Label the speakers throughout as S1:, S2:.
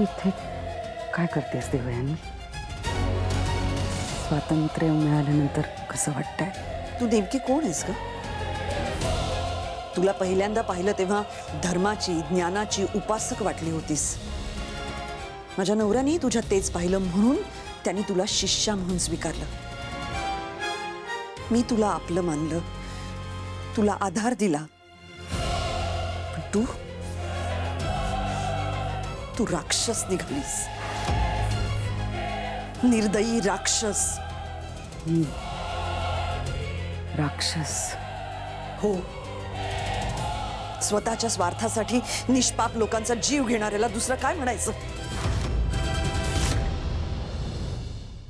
S1: इथे काय करतेस देवयानी? स्वातंत्र्य मिळाल्यानंतर कसं वाटतंय?
S2: तू नेमकी कोण आहेस ग? तुला पहिल्यांदा पाहिलं तेव्हा धर्माची ज्ञानाची उपासक वाटली होतीस. माझ्या नवऱ्याने तुझ्यात तेच पाहिलं म्हणून त्यांनी तुला शिष्या म्हणून स्वीकारलं. मी तुला आपलं मानलं, तुला आधार दिला. पण तू राक्षस निघालीस. निर्दयी राक्षस.
S1: राक्षस?
S2: हो. स्वतःच्या स्वार्थासाठी निष्पाप लोकांचा जीव घेणाऱ्याला दुसरं काय म्हणायचं?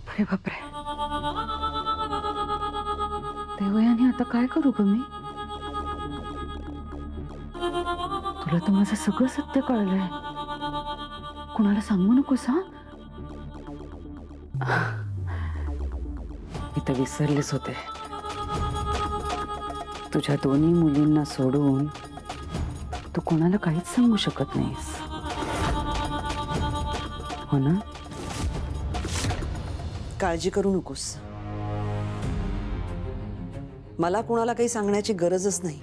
S1: अरे बापरे, देवयानी आता काय करू ग मी? तुला तर माझं सगळं सत्य कळलंय. कुणाला सांगू नकोस हा? मी तर विसरलेच होते. तुझ्या दोन्ही मुलींना सोडून तू कोणाला काहीच सांगू शकत नाहीस, हो ना?
S2: काळजी करू नकोस. मला कोणाला काही सांगण्याची गरजच नाही,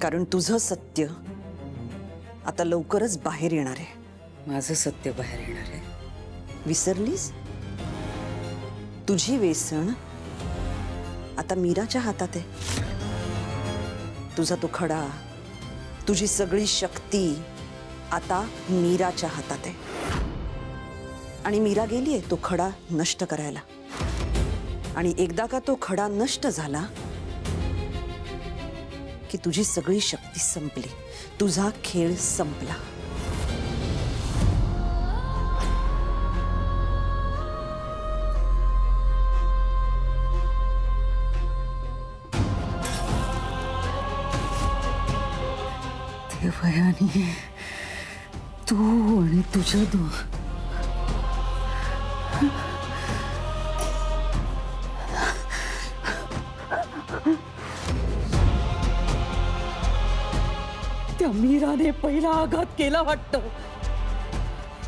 S2: कारण तुझं सत्य आता लवकरच बाहेर येणार आहे.
S1: माझं सत्य बाहेर येणार आहे?
S2: विसरलीस? तुझी वेसण आता मीराच्या हातात आहे. तुझा तो खडा, तुझी सगळी शक्ती आता मीराच्या हातात आहे. आणि मीरा गेलीये तो खडा नष्ट करायला. आणि एकदा का तो खडा नष्ट झाला की तुझी सगळी शक्ती संपली, तुझा खेळ संपला.
S1: देवयानी, तू आणि तुझ्या त्या मीराने पहिला आघात केला वाटतं.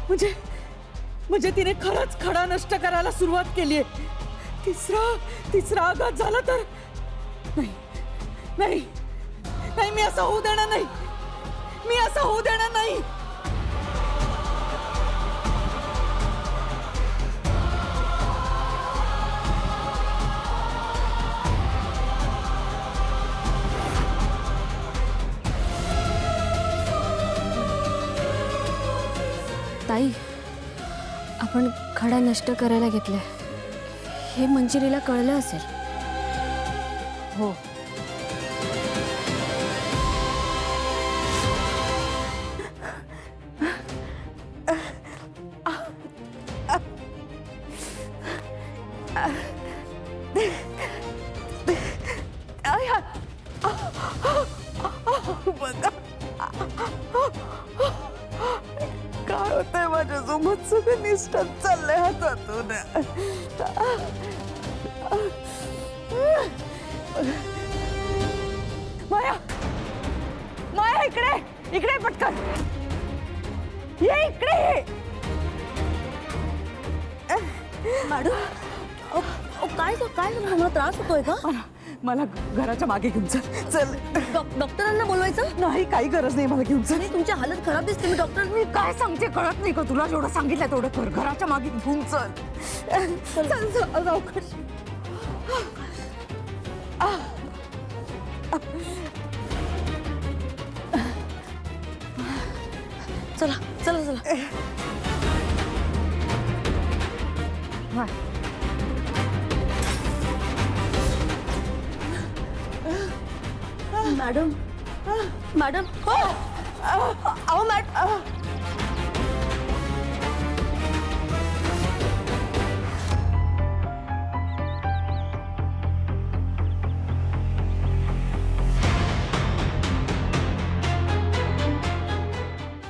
S1: म्हणजे तिने खरंच खडा नष्ट करायला सुरुवात केली आहे. तिसरा आघात झाला तर नाही, मी असं होऊ देणार नाही. मी असं होऊ देणार नाही.
S3: ताई, आपण खडा नष्ट करायला घेतलाय हे मंजिरीला कळलं असेल.
S1: हो, काय होतंय माझ्यासोबत? सगळं निष्ठात चाललंय हातातून. माया इकडे पटकन ये. इकडे
S3: मॅडम, काय तुम्हाला त्रास होतोय का?
S1: मला घराच्या मागे घेऊन चल.
S3: डॉक्टरांना बोलवायचं?
S1: नाही, काही गरज नाही, मला घेऊन चल.
S3: तुमची हालत खराब दिसते. मी डॉक्टर
S1: मी काय सांगते कळत नाही का तुला? जेवढं सांगितलं तेवढं कर. घराच्या मागे घेऊन चल.
S3: चला. मॅडम
S1: अहो मॅडम,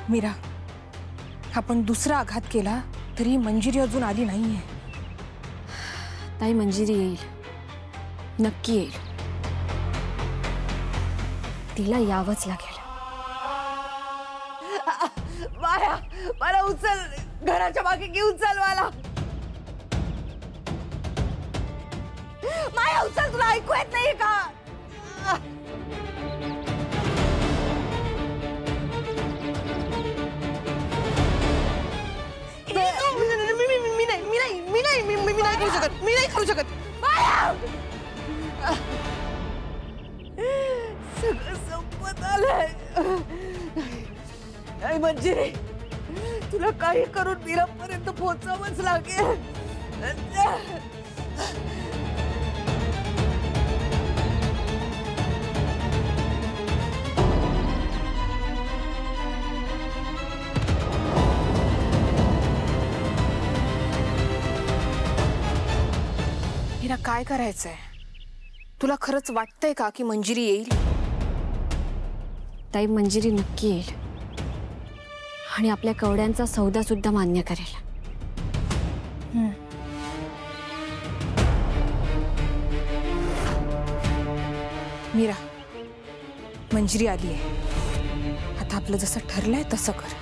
S4: मीरा, आपण दुसरा आघात केला तरी मंजिरी अजून आली नाहीये.
S3: ताई, मंजिरी येईल, नक्की येईल. तिला यावंच लागेल.
S1: बाहेर माया मला उचल, घराच्या मागे घेऊन चल मला. माया उचल, तुला ऐकू येत नाही का?
S4: मी नाही करू शकत.
S1: सगळं संपत आलंय. नाही मंजिरी, तुला काही करून मीरापर्यंत पोहोचावंच लागेल.
S4: मीरा, काय करायचंय? तुला खरंच वाटतंय का की मंजिरी येईल?
S3: ताई, मंजिरी नक्की येईल आणि आपल्या कवड्यांचा सौदा सुद्धा मान्य करेल.
S4: मीरा, मंजिरी आली आहे. आता आपलं जसं ठरलंय तसं कर.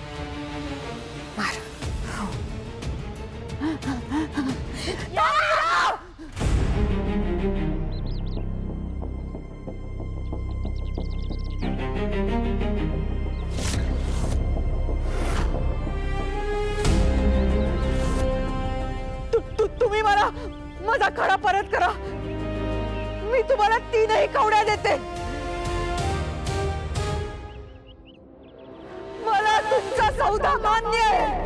S4: मार.
S1: तुम्ही मला माझा खडा परत करा. मी तुम्हाला 3ही कवड्या देते. मला तुमचा सौदा मान्य आहे.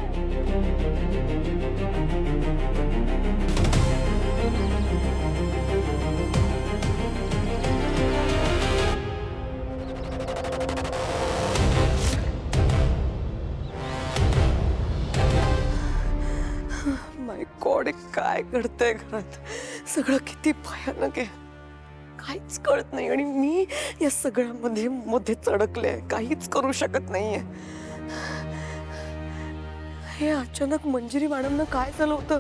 S1: माय गॉड, काय घडतंय घरात? सगळं किती भयानक आहे. काहीच कळत नाही आणि मी या सगळ्यामध्ये चढकले. काहीच करू शकत नाहीये. हे अचानक मंजिरी मॅडमनं काय झालं होतं?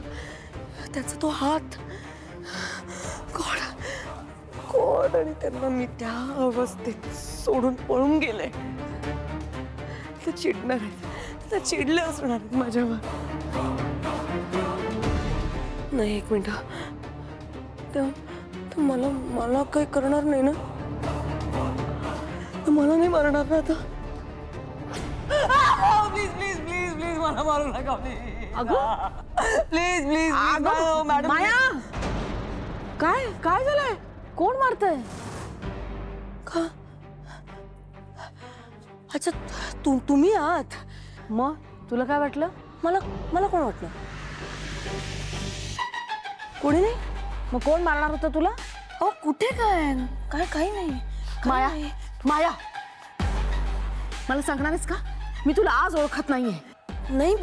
S1: त्याचा तो हात, गॉड गॉड, आणि त्यांना मी त्या अवस्थेत सोडून पळून गेले. ते चिडणार आहेत, ते चिडले असणार आहेत माझ्यावर. नाही, एक मिनिट. तर मला काही करणार नाही ना? मला नाही मारणार ना आता? प्लीज प्लीज प्लीज प्लीज मला मारू नका प्लीज प्लीज. मॅडम,
S5: माया, काय काय झालंय? कोण मारतंय?
S1: का? अच्छा, तुम्ही आहात?
S5: मग तुला काय वाटलं?
S1: मला कोण वाटलं? कोणी नाही.
S5: मग कोण मारणार होतं तुला?
S1: अहो, कुठे काय काय काही नाही.
S5: माया, माया, मला सांगणारच का? मी तुला आज ओळखत नाहीये.
S1: नाही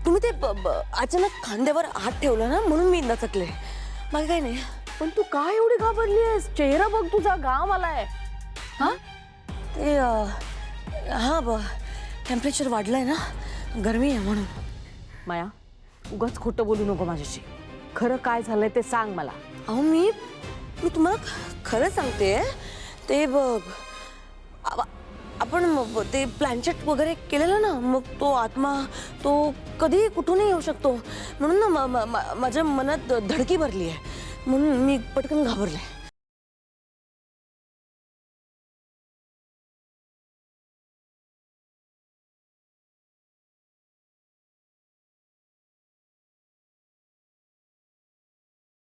S1: तुम्ही ते अचानक खांद्यावर हात ठेवला ना, म्हणून मी दचकले. मला काही नाही.
S5: पण तू काय एवढी घाबरलीयस? चेहरा बघ तुझा, घाम आलाय.
S1: हा ते टेम्परेचर वाढलंय ना, गरमी आहे म्हणून.
S5: माया, उगाच खोटं बोलू नको माझ्याशी. खरं काय झालंय ते सांग मला.
S1: अहो, मी तुम्हाला खरं सांगते. ते आपण ते प्लॅनचेट वगैरे केलेलं ना, मग तो आत्मा तो कधी कुठूनही येऊ शकतो म्हणून ना माझ्या मनात धडकी भरली आहे, म्हणून मी पटकन घाबरले.